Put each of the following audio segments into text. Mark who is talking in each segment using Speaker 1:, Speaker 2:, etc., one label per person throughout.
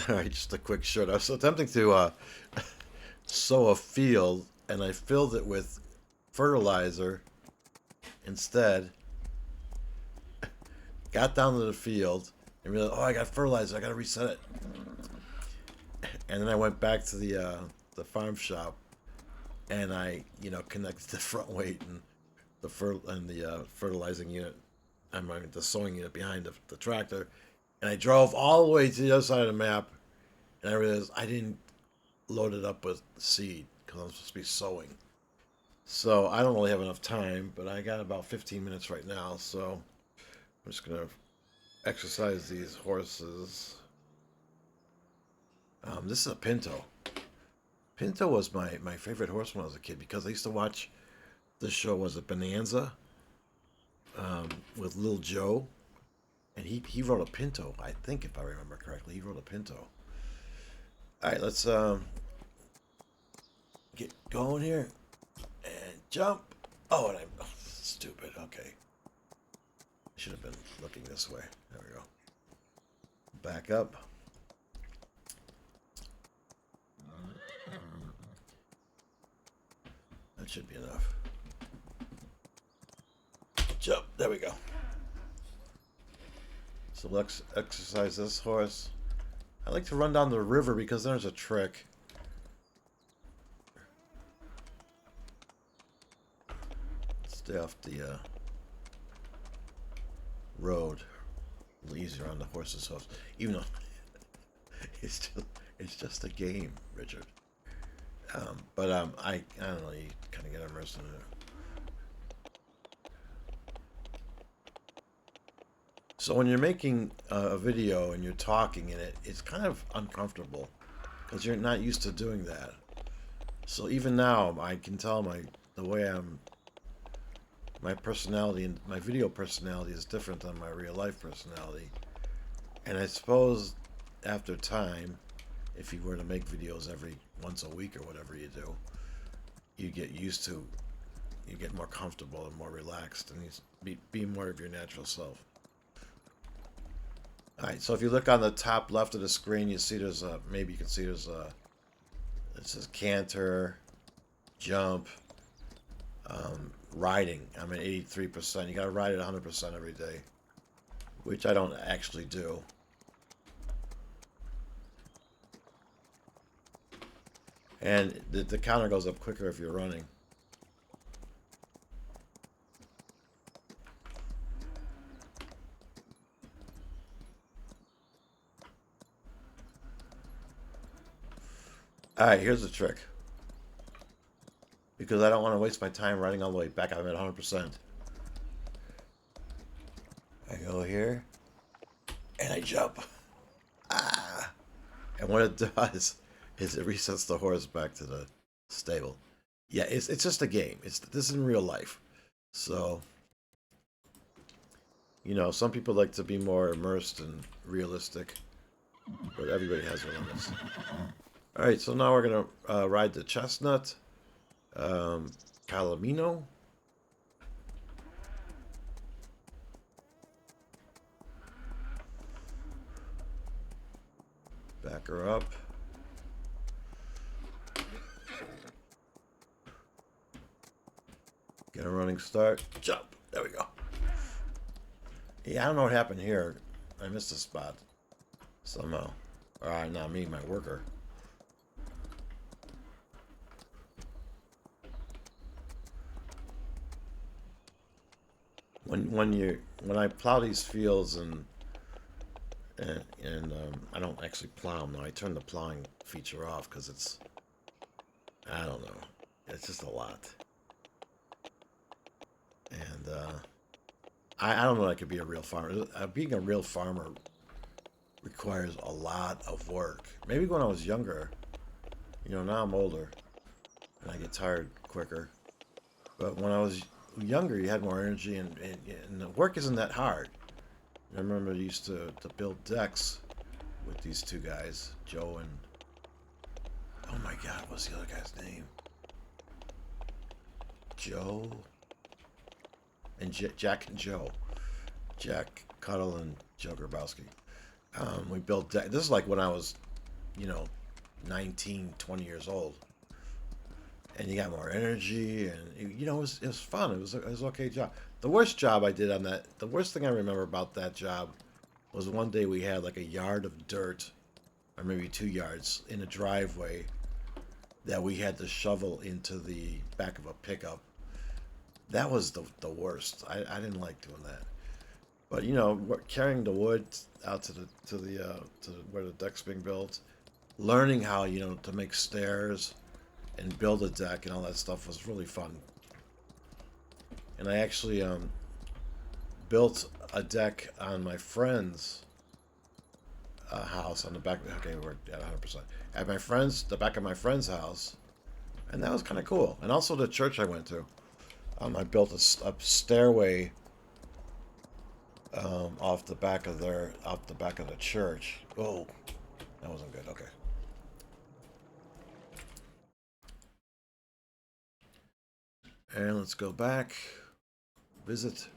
Speaker 1: All right, just a quick short. I was attempting to sow a field, and I filled it with fertilizer instead. Got down to the field and realized, oh, I got fertilizer. I got to reset it. And then I went back to the farm shop, and I connected the front weight and the fertilizing unit. The sewing unit behind the tractor, and I drove all the way to the other side of the map, and I realized I didn't load it up with seed because I'm supposed to be sowing. So I don't really have enough time, but I got about 15 minutes right now, so I'm just gonna exercise these horses. This is a Pinto. Pinto was my favorite horse when I was a kid because I used to watch the show. Was it Bonanza? With Lil Joe, and he rode a Pinto. I think if I remember correctly, he rode a Pinto. All right, let's get going here and jump. Oh, and I'm stupid. Okay, I should have been looking this way. There we go. Back up. That should be enough. Jump. There we go. So let's exercise this horse. I like to run down the river because there's a trick. Stay off the road. A little easier on the horse's hooves. Even though it's just a game, Richard. But I don't know. You kind of get immersed in it. So when you're making a video and you're talking in it, it's kind of uncomfortable because you're not used to doing that. So even now, I can tell the way my personality and my video personality is different than my real life personality. And I suppose after time, if you were to make videos every once a week or whatever you do, you get used to, you get more comfortable and more relaxed, and you be more of your natural self. Alright, so if you look on the top left of the screen, you see there's a, maybe you can see there's a, it says canter, jump, riding. I'm at 83%. You gotta ride it 100% every day, which I don't actually do. And the counter goes up quicker if you're running. Alright, here's the trick. Because I don't want to waste my time riding all the way back. I'm at 100%. I go here. And I jump. Ah! And what it does is it resets the horse back to the stable. Yeah, it's just a game. This isn't real life. So, some people like to be more immersed and realistic. But everybody has their limits. Alright, so now we're going to ride the chestnut. Palomino. Back her up. Get a running start. Jump. There we go. Yeah, I don't know what happened here. I missed a spot. Somehow. Alright, not me, my worker. When I plow these fields and I don't actually plow them now. I turn the plowing feature off because I don't know, it's just a lot. And I don't know. I could be a real farmer. Being a real farmer requires a lot of work. Maybe when I was younger, now I'm older and I get tired quicker. But when I was younger, you had more energy, and the work isn't that hard. I remember I used to build decks with these two guys, Joe and, oh my God, what's the other guy's name? Joe and Jack and Joe. Jack Cuddle and Joe Grabowski. We built decks. This is like when I was you know, 19, 20 years old. And you got more energy, and you know, it was fun. It was an okay job. The worst job I did on that, the worst thing I remember about that job was one day we had like a yard of dirt, or maybe 2 yards, in a driveway that we had to shovel into the back of a pickup. That was the worst. I didn't like doing that. But you know, carrying the wood out to where the deck's being built, learning how to make stairs and build a deck and all that stuff was really fun. And I actually built a deck on my friend's house on the back. Okay, we're at 100%. At the back of my friend's house, and that was kind of cool. And also the church I went to, I built a stairway off the back of the church. Oh, that wasn't good. Okay. And let's go back, visit.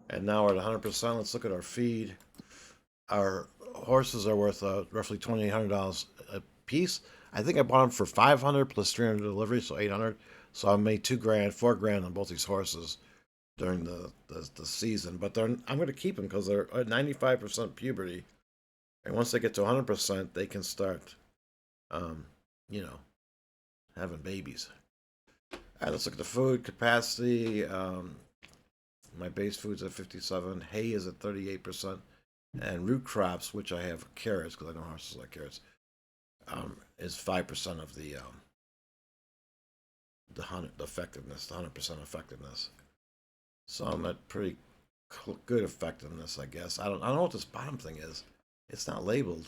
Speaker 1: And now we're at 100%. Let's look at our feed. Our horses are worth roughly $2,800 a piece. I think I bought them for $500 plus 300 delivery, so $800. So I made $2,000, $4,000 on both these horses during the season. But I'm going to keep them because they're at 95% puberty, and once they get to 100%, they can start, you know, having babies. All right, let's look at the food capacity. My base food's at 57. Hay is at 38%. And root crops, which I have carrots, because I know horses like carrots, is 5% of the effectiveness, the 100% effectiveness. So I'm at pretty good effectiveness, I guess. I don't know what this bottom thing is. It's not labeled.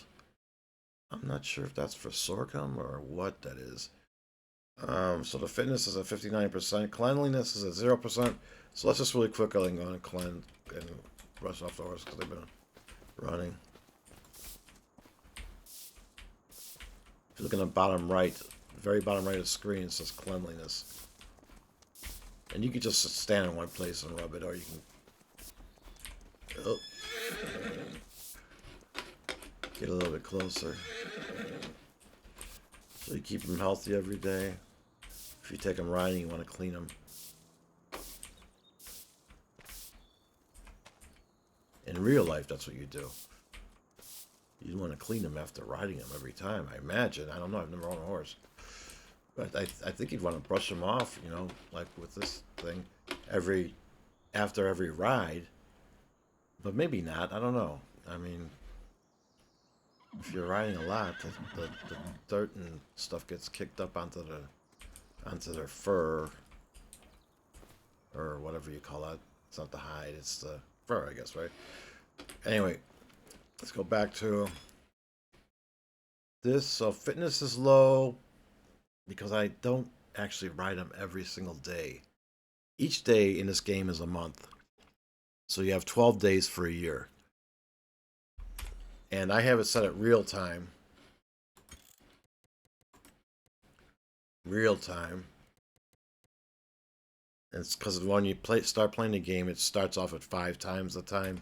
Speaker 1: I'm not sure if that's for sorghum or what that is. So the fitness is at 59%. Cleanliness is at 0%. So let's just really quickly go and cleanse and brush off the horse because they've been running. If you look in the bottom right, very bottom right of the screen, it says cleanliness. And you can just stand in one place and rub it, or you can get a little bit closer. So you keep them healthy every day. If you take them riding, you want to clean them. In real life, that's what you do. You want to clean them after riding them every time, I imagine. I don't know, I've never owned a horse. But I think you'd want to brush them off, like with this thing, after every ride. But maybe not, I don't know. I mean, if you're riding a lot, the dirt and stuff gets kicked up onto their fur, or whatever you call that. It's not the hide, it's the fur, I guess, right? Anyway, let's go back to this. So fitness is low because I don't actually ride them every single day. Each day in this game is a month. So you have 12 days for a year. And I have it set at real time. Real time. And it's because when you start playing the game, it starts off at 5 times the time.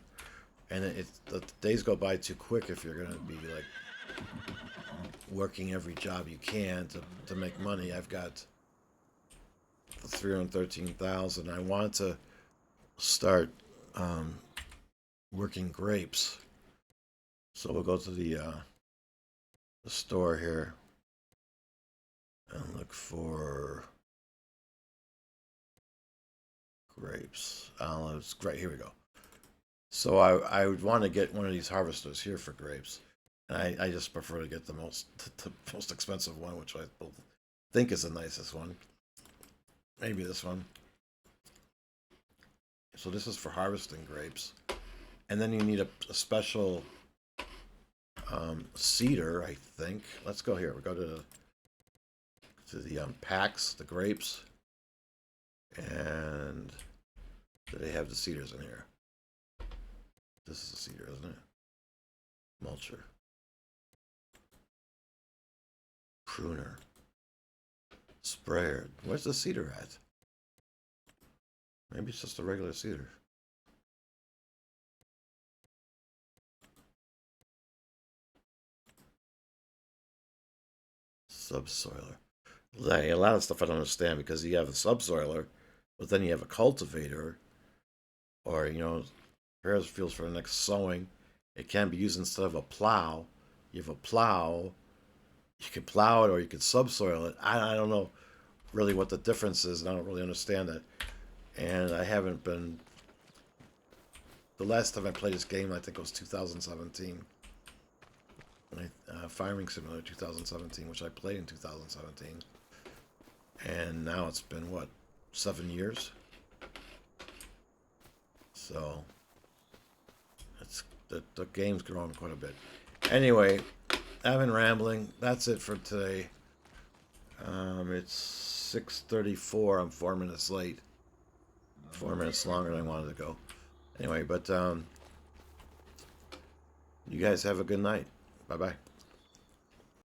Speaker 1: And the days go by too quick if you're going to be like working every job you can to make money. I've got 313,000. I want to start working grapes. So we'll go to the store here and look for grapes, olives. Great, here we go. So I would want to get one of these harvesters here for grapes. And I just prefer to get the most expensive one, which I think is the nicest one. Maybe this one. So this is for harvesting grapes. And then you need a special seeder, I think. Let's go here. We go to the packs, the grapes. And do they have the seeders in here? This is a seeder, isn't it? Mulcher. Pruner. Sprayer. Where's the seeder at? Maybe it's just a regular seeder. Subsoiler. Like, a lot of stuff I don't understand because you have a subsoiler, but then you have a cultivator, or prepares fields for the next sowing. It can be used instead of a plow. You have a plow. You can plow it or you can subsoil it. I don't know really what the difference is, and I don't really understand it. And I haven't been. The last time I played this game, I think it was 2017. Farming Simulator 2017, which I played in 2017. And now it's been, what, 7 years? So, the game's grown quite a bit. Anyway, I've been rambling. That's it for today. It's 6:34. I'm 4 minutes late. 4 minutes longer than I wanted to go. Anyway, but you guys have a good night. Bye-bye.